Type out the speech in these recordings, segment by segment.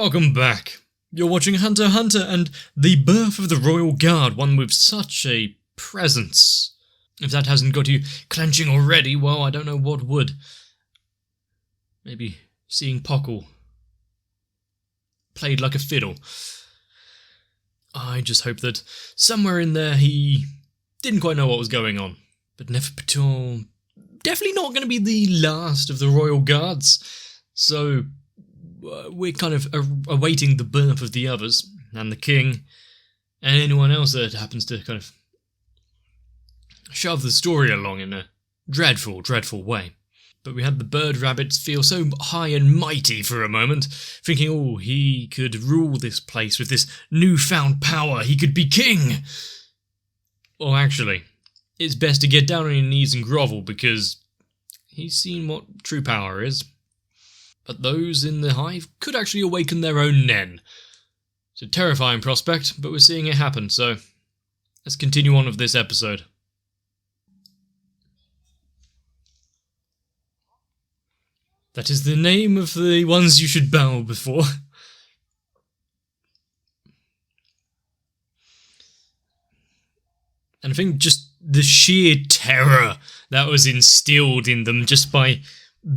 Welcome back. You're watching Hunter x Hunter and the birth of the Royal Guard, one with such a presence. If that hasn't got you clenching already, well, I don't know what would. Maybe seeing Pockle played like a fiddle. I just hope that somewhere in there he didn't quite know what was going on. But Nefer Patul, definitely not going to be the last of the Royal Guards, so we're kind of awaiting the birth of the others, and the king, and anyone else that happens to kind of shove the story along in a dreadful, dreadful way. But we had the bird rabbits feel so high and mighty for a moment, thinking, oh, he could rule this place with this newfound power, he could be king! Well, actually, it's best to get down on your knees and grovel, because he's seen what true power is. But those in the hive could actually awaken their own Nen. It's a terrifying prospect, but we're seeing it happen, so let's continue on with this episode. That is the name of the ones you should bow before. And I think just the sheer terror that was instilled in them just by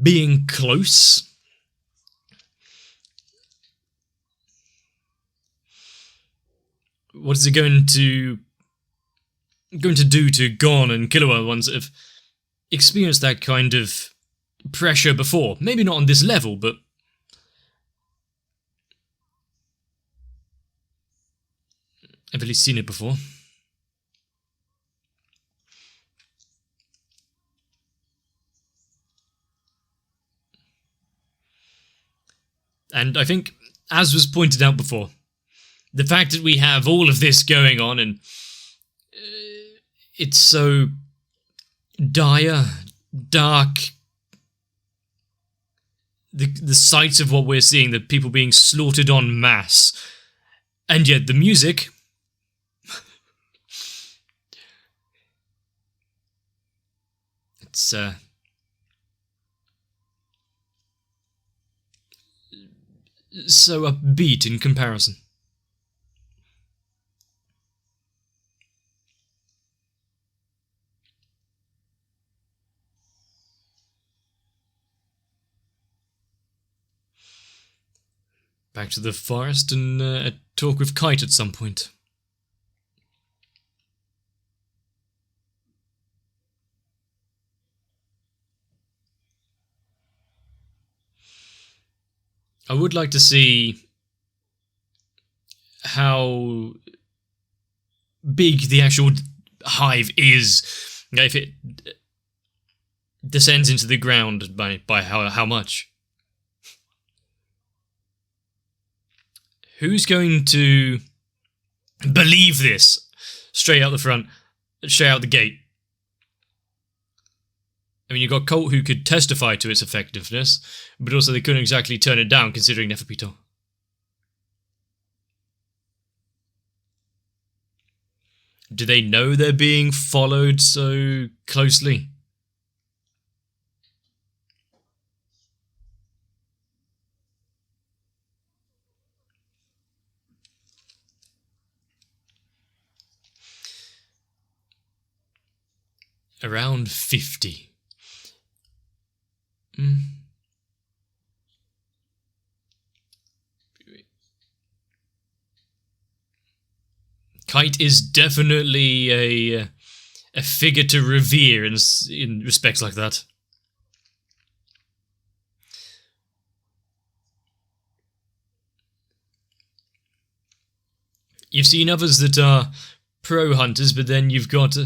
being close. What is it going to do to Gon and Killua, the ones that have experienced that kind of pressure before? Maybe not on this level, but I've at least seen it before. And I think, as was pointed out before, the fact that we have all of this going on and it's so dire, dark, the sights of what we're seeing, the people being slaughtered en masse, and yet the music, it's so upbeat in comparison. Back to the forest and a talk with Kite at some point. I would like to see how big the actual hive is, if it descends into the ground by how much. Who's going to believe this straight out the front, straight out the gate? I mean, you've got Colt who could testify to its effectiveness, but also they couldn't exactly turn it down considering Nefer Patul. Do they know they're being followed so closely? Around 50. Kite is definitely a figure to revere in respects like that. You've seen others that are pro-hunters, but then you've got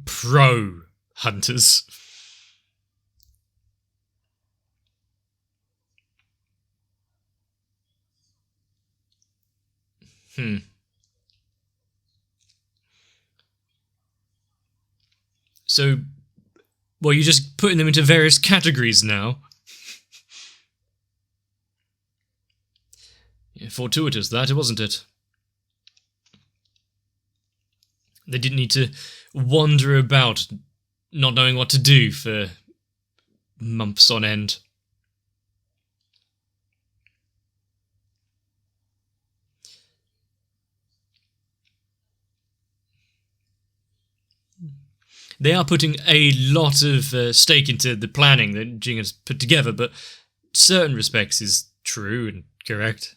pro-hunters. So, well, you're just putting them into various categories now. Yeah, fortuitous that, wasn't it? They didn't need to wander about, not knowing what to do for months on end. they are putting a lot of stake into the planning that Jing has put together, but certain respects is true and correct.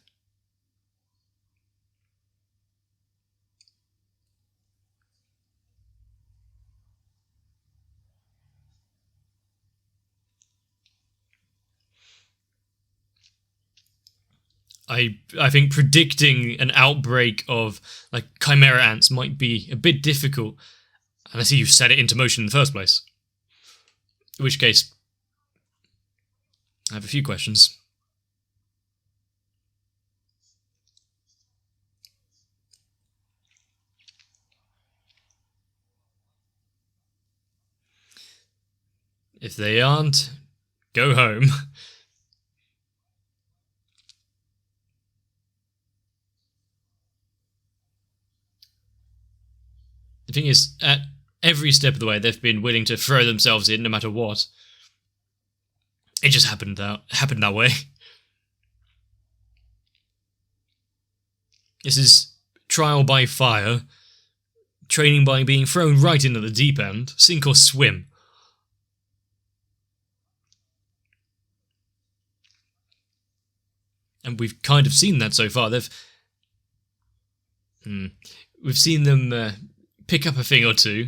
I think predicting an outbreak of like chimera ants might be a bit difficult unless you set it into motion in the first place. In which case, I have a few questions. If they aren't, go home. The thing is, at every step of the way, they've been willing to throw themselves in no matter what. It just happened that way. This is trial by fire, training by being thrown right into the deep end, sink or swim. And we've kind of seen that so far. We've seen them pick up a thing or two,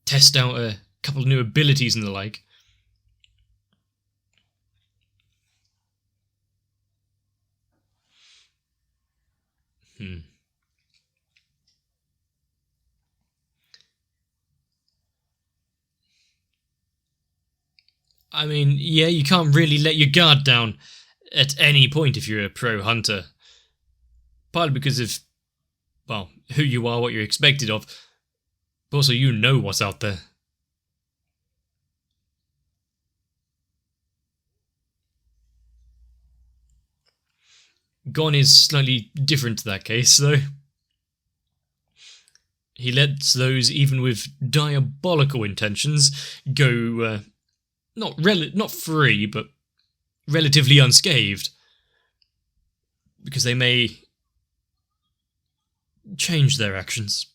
test out a couple of new abilities and the like. I mean, yeah, you can't really let your guard down at any point if you're a pro hunter. Partly because of, well, who you are, what you're expected of, but also you know what's out there. Gon is slightly different to that case, though. He lets those, even with diabolical intentions, go not free, but relatively unscathed, because they may change their actions.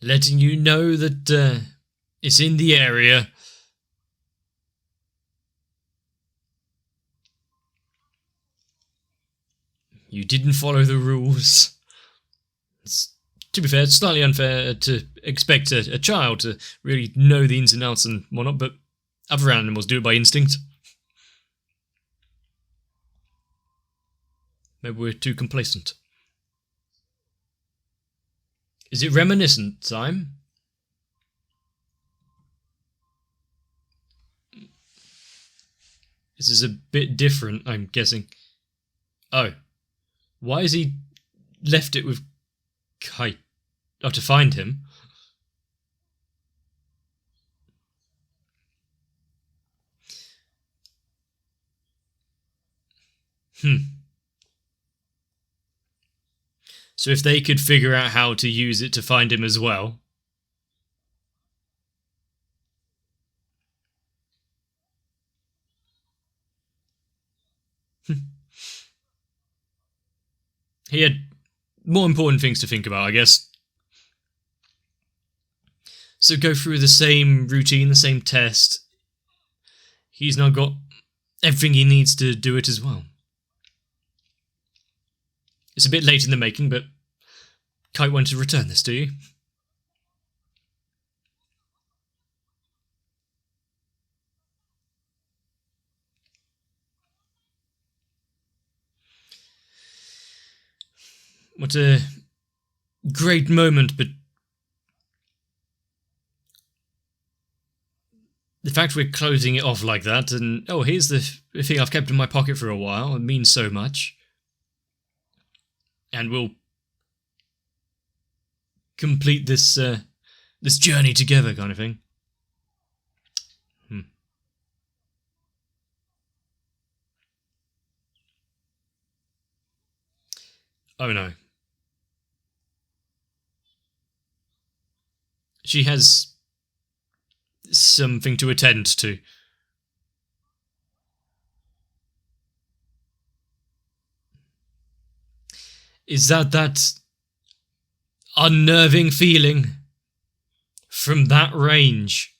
Letting you know that it's in the area. You didn't follow the rules. To be fair, it's slightly unfair to expect a child to really know the ins and outs and whatnot, but other animals do it by instinct. Maybe we're too complacent. Is it reminiscent time? This is a bit different, I'm guessing. Oh. Why has he left it with Kite? Oh, to find him? So if they could figure out how to use it to find him as well. He had more important things to think about, I guess. So go through the same routine, the same test. He's now got everything he needs to do it as well. It's a bit late in the making, but Kite wanted to return this, do you? What a great moment, but the fact we're closing it off like that, and oh, here's the thing I've kept in my pocket for a while, it means so much. And we'll complete this this journey together, kind of thing. Oh no. She has something to attend to. Is that unnerving feeling from that range?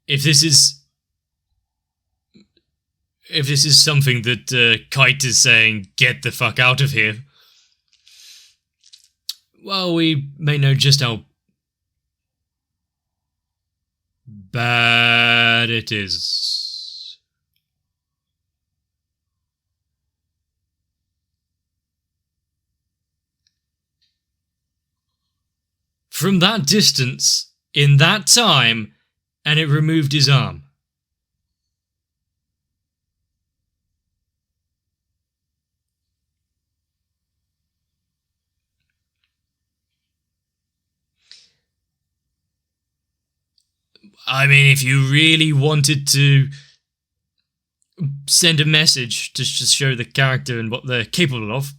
If this is something that Kite is saying, get the fuck out of here, well, we may know just how bad it is. From that distance, in that time, and it removed his arm. I mean, if you really wanted to send a message to just show the character and what they're capable of,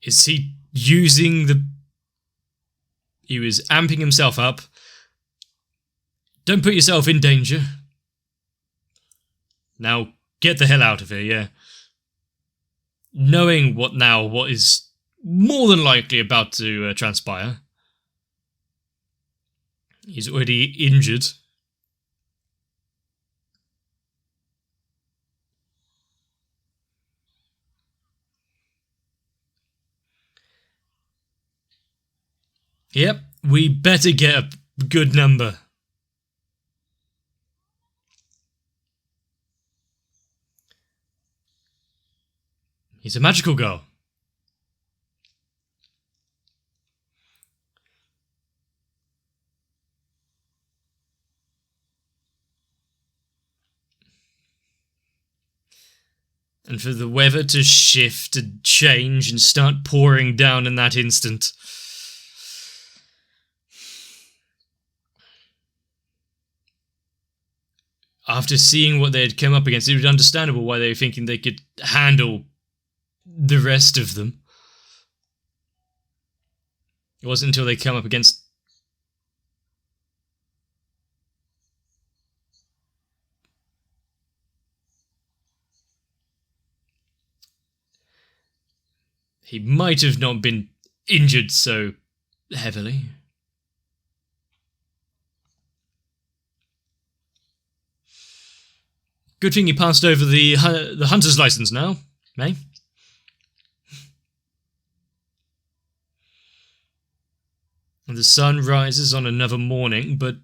is he using the... He was amping himself up. Don't put yourself in danger. Now, get the hell out of here, yeah. Knowing what is more than likely about to transpire. He's already injured. Yep, we better get a good number. He's a magical girl. And for the weather to shift and change and start pouring down in that instant. After seeing what they had come up against, it was understandable why they were thinking they could handle the rest of them. It wasn't until they come up against... He might have not been injured so heavily. Good thing he passed over the hunter's license now, eh? The sun rises on another morning, but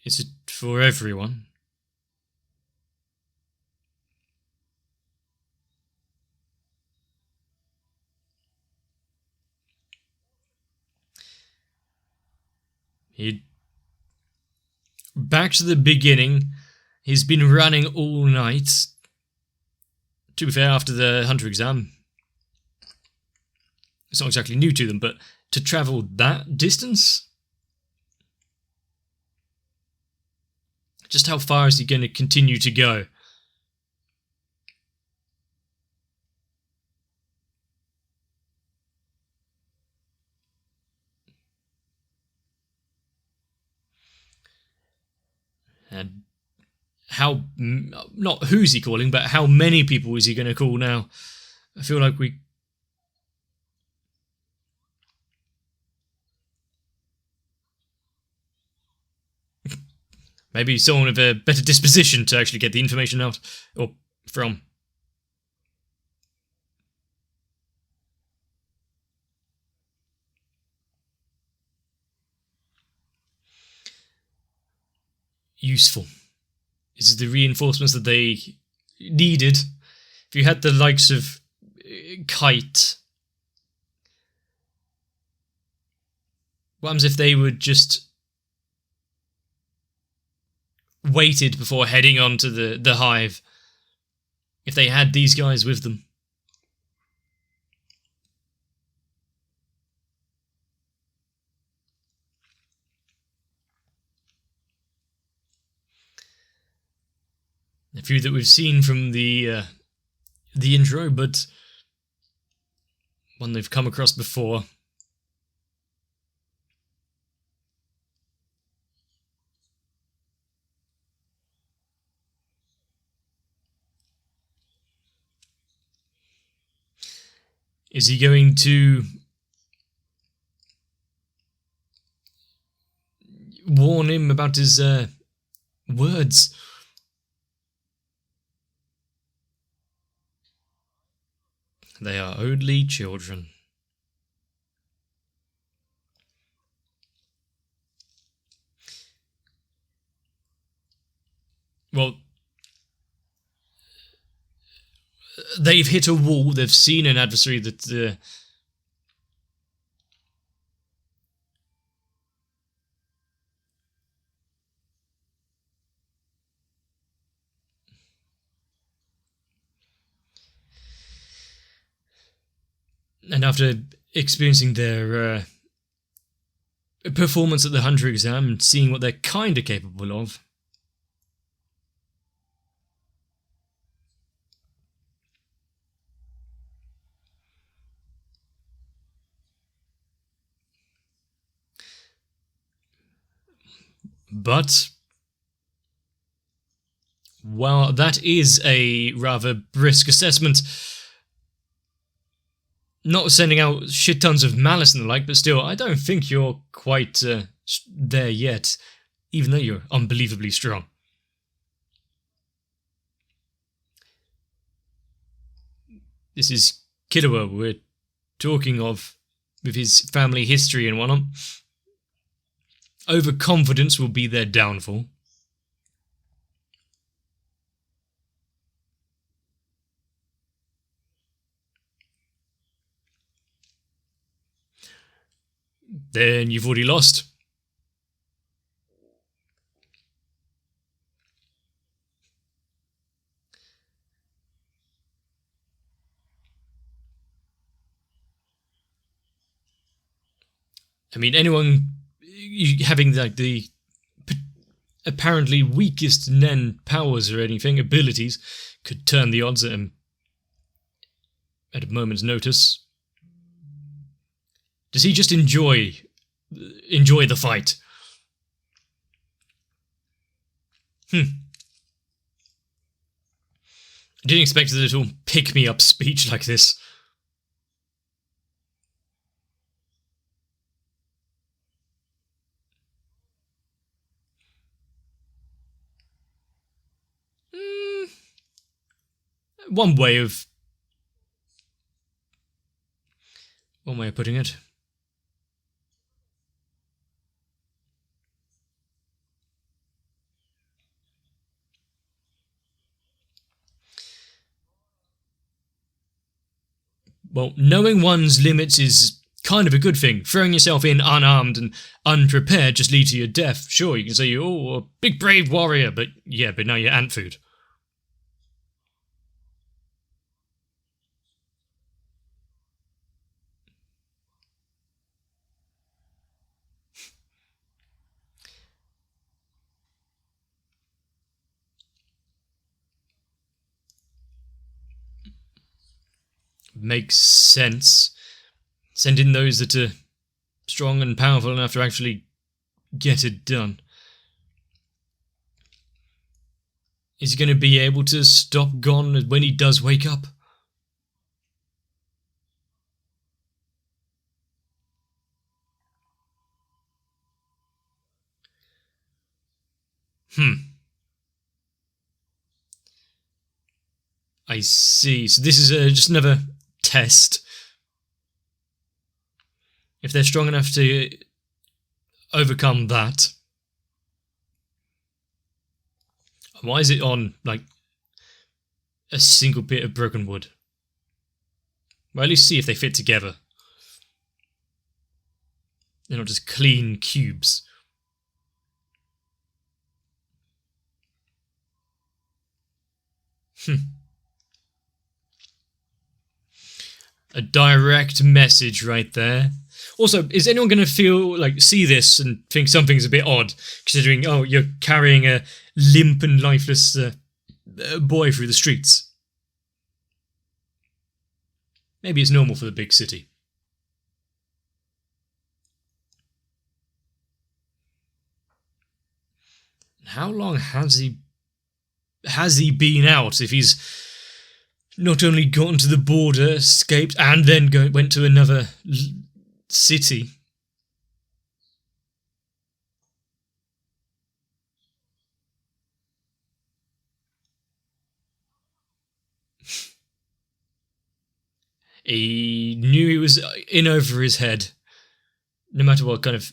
is it for everyone? Back to the beginning. He's been running all night. To be fair, after the hunter exam, it's not exactly new to them, but to travel that distance? Just how far is he going to continue to go? And how, not who's he calling, but how many people is he going to call now? I feel like we... Maybe someone with a better disposition to actually get the information out, or from. Useful. This is the reinforcements that they needed. If you had the likes of Kite, what happens if they would just waited before heading on to the hive? If they had these guys with them. few that we've seen from the intro, but one they've come across before. Is he going to warn him about his words? They are only children. Well, they've hit a wall. They've seen an adversary that and after experiencing their performance at the Hunter exam and seeing what they're kind of capable of, but while that is a rather brisk assessment, not sending out shit tons of malice and the like, but still, I don't think you're quite there yet, even though you're unbelievably strong. This is Killua we're talking of, with his family history and whatnot. Overconfidence will be their downfall. Then you've already lost. I mean, anyone having like the apparently weakest Nen powers or anything, abilities, could turn the odds at him at a moment's notice. Does he just enjoy the fight? I didn't expect a little pick-me-up speech like this. One way of putting it. Well, knowing one's limits is kind of a good thing. Throwing yourself in unarmed and unprepared just leads to your death. Sure, you can say you're a big brave warrior, but now you're ant food. Makes sense. Send in those that are strong and powerful enough to actually get it done. Is he going to be able to stop Gon when he does wake up? I see. So this is just another test. If they're strong enough to overcome that. Why is it on, like, a single bit of broken wood? Well, at least see if they fit together. They're not just clean cubes. A direct message right there. Also, is anyone going to see this and think something's a bit odd, considering, you're carrying a limp and lifeless boy through the streets. Maybe it's normal for the big city. How long has he been out if he's not only gotten to the border, escaped, and then went to another city? He knew he was in over his head, no matter what kind of...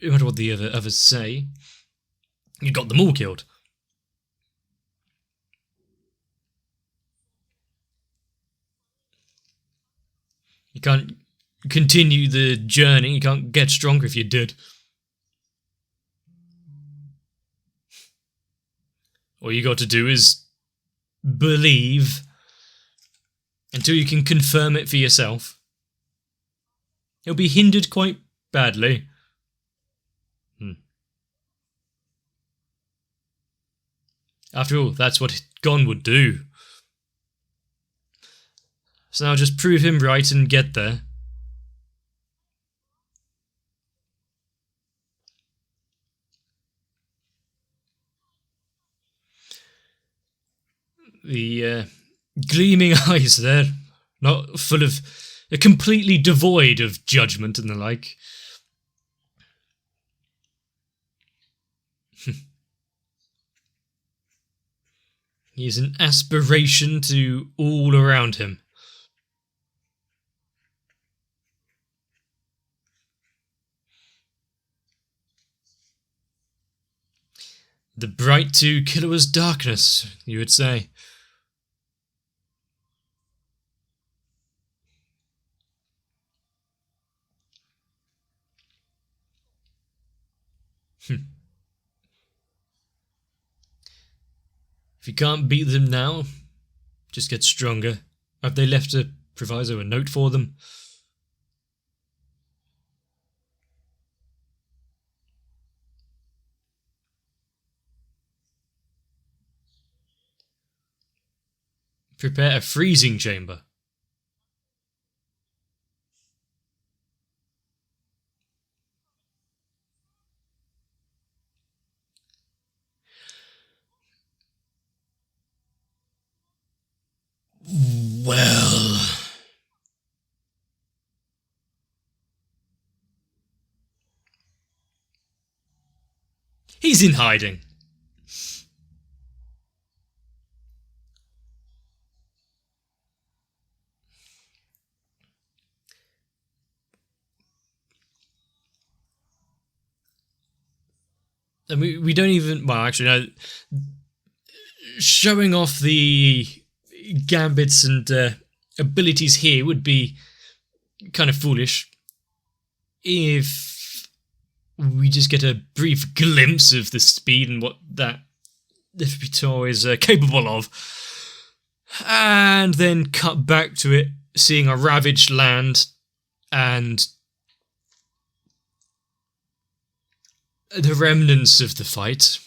No matter what the others say, you got them all killed. You can't continue the journey, you can't get stronger if you did. All you got to do is believe until you can confirm it for yourself. You'll be hindered quite badly. After all, that's what Gon would do. So now just prove him right and get there. The gleaming eyes there, not full of... completely devoid of judgment and the like. He is an aspiration to all around him. The bright to Killua's darkness, you would say. If you can't beat them now, just get stronger. Have they left a proviso, a note for them? Prepare a freezing chamber. Well... he's in hiding. And we don't even... well, actually, no. Showing off the gambits and abilities here would be kind of foolish if we just get a brief glimpse of the speed and what that Vitor is capable of, and then cut back to it, seeing a ravaged land and the remnants of the fight.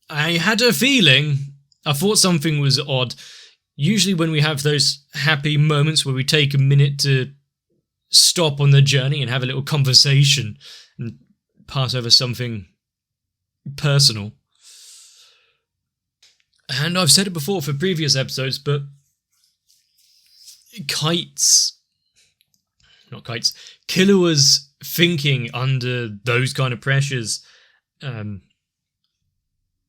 I had a feeling. I thought something was odd. Usually when we have those happy moments where we take a minute to stop on the journey and have a little conversation and pass over something personal. And I've said it before for previous episodes, but Killua's thinking under those kind of pressures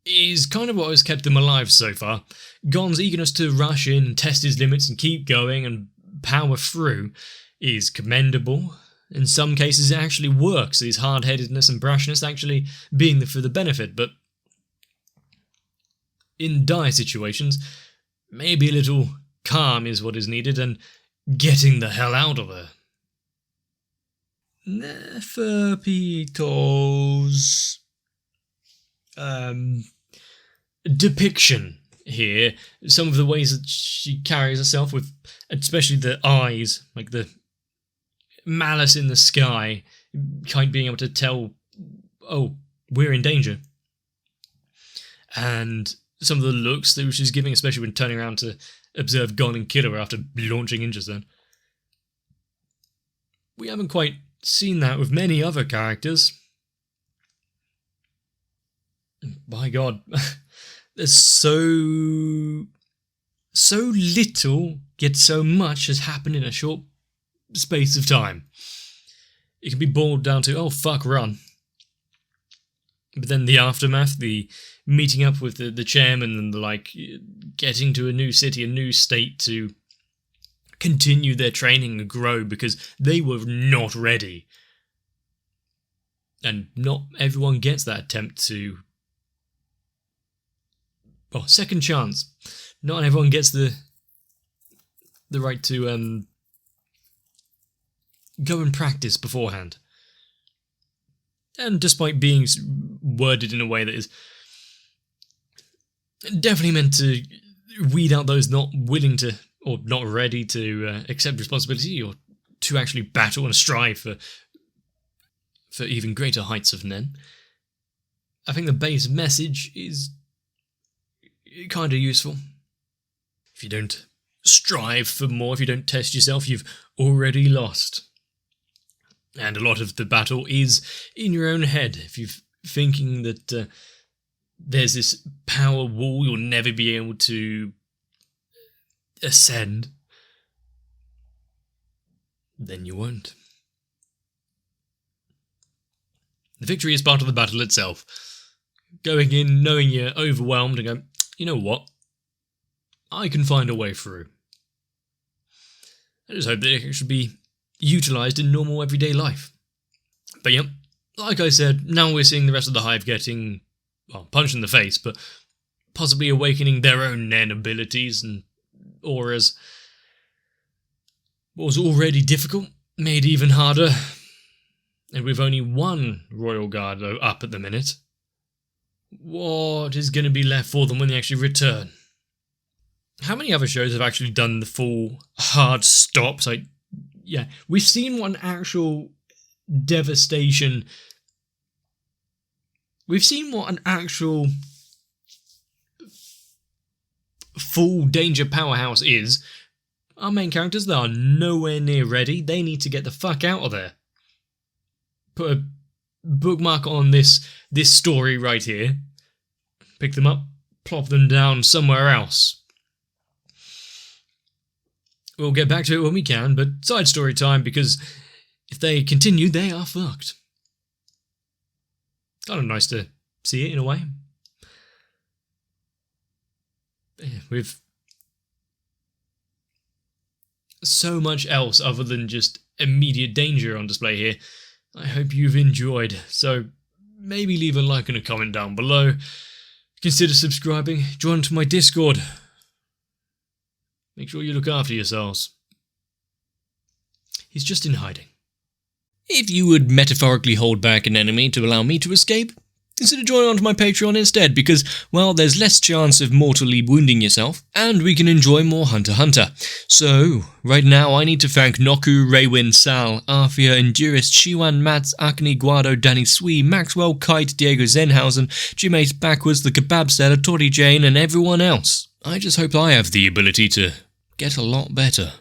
is kind of what has kept him alive so far. Gon's eagerness to rush in and test his limits and keep going and power through is commendable. In some cases it actually works, his hard-headedness and brashness actually being for the benefit, but in dire situations, maybe a little calm is what is needed, and getting the hell out of there. Neferpito's depiction here, some of the ways that she carries herself, with especially the eyes, like the malice in the sky, Kite being able to tell, oh, we're in danger. And some of the looks that she's giving, especially when turning around to observe Gon and kill her after launching into them. We haven't quite seen that with many other characters. By God, there's so little, yet so much has happened in a short space of time. It can be boiled down to, oh fuck, run. But then the aftermath, the meeting up with the chairman and the like, getting to a new city, a new state to continue their training and grow because they were not ready. And not everyone gets that attempt to... Oh, second chance. Not everyone gets the right to go and practice beforehand. And despite being worded in a way that is definitely meant to weed out those not willing to, or not ready to accept responsibility, or to actually battle and strive for even greater heights of Nen, I think the base message is kind of useful. If you don't strive for more, if you don't test yourself, you've already lost. And a lot of the battle is in your own head. If you're thinking that there's this power wall you'll never be able to ascend, then you won't. The victory is part of the battle itself. Going in, knowing you're overwhelmed, and go, you know what? I can find a way through. I just hope that it should be utilised in normal everyday life. But yeah, like I said, now we're seeing the rest of the Hive getting, well, punched in the face, but possibly awakening their own Nen abilities and auras. What was already difficult, made even harder. And with only one Royal Guard up at the minute, what is going to be left for them when they actually return? How many other shows have actually done the full hard stops? Yeah, we've seen what an actual devastation... We've seen what an actual full danger powerhouse is. Our main characters, they are nowhere near ready. They need to get the fuck out of there. Put a bookmark on this story right here. Pick them up, plop them down somewhere else. We'll get back to it when we can, but side story time, because if they continue, they are fucked. Kind of nice to see it in a way. Yeah, with so much else other than just immediate danger on display here, I hope you've enjoyed. So maybe leave a like and a comment down below. Consider subscribing, join to my Discord. Make sure you look after yourselves. He's just in hiding. If you would metaphorically hold back an enemy to allow me to escape, consider joining onto my Patreon instead, because, well, there's less chance of mortally wounding yourself, and we can enjoy more Hunter x Hunter. So, right now I need to thank Noku, Raywin, Sal, Arthia, Enduris, Chiwan, Mats, Akane, Guado, Danny Swee, Maxwell, Kite, Diego Zenhausen, Jimace Backwards, the Kebab Seller, Tori Jane, and everyone else. I just hope I have the ability to get a lot better.